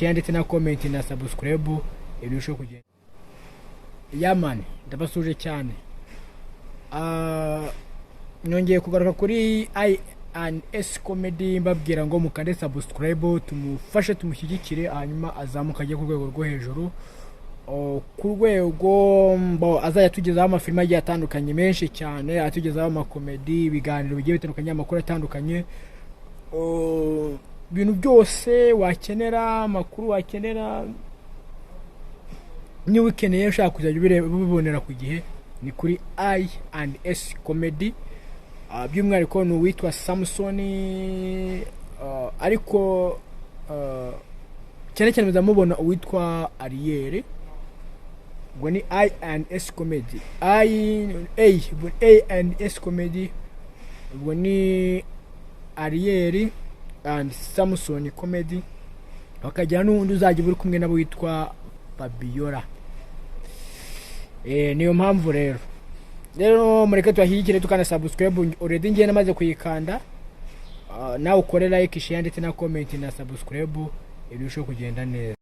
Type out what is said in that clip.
ndetse na comment na subscribe ibirusho kugenda. Yamani ndabasuje cyane. Nongeye kugaruka kuri I&S comedy mbabwira ngo mukande subscribe tumufashe tumushyigikire hanyuma azamuka ajye ku rwego rwo hejuru. Ku rwego azajya tugezaho amafilime agiye atandukanye menshi cyane, atugezaho amakomedi, ibiganiro bigiye bitandukanye, amakuru atandukanye, ibintu byose wakenera, amakuru wakenera, ni ukeneye ushaka kuzajya ubibonera ku gihe ni kuri I&S comedy. By'umwihariko ni uwitwa Samson, ariko cyane cyane muzamubona uwitwa Ariele. Ubwo ni I&S comedy, I&S comedy. Ubwo ni Ariele and Samson comedy. Bakajya n'undi uzajya buri kumwe nabo witwa Fabiolla. Niyo mpamvu rero mureke twahigire tukana subscribe. Already ngiye namaze kuyikanda, nawe ukore like, share ndetse na comment na subscribe ibirusho kugenda neza.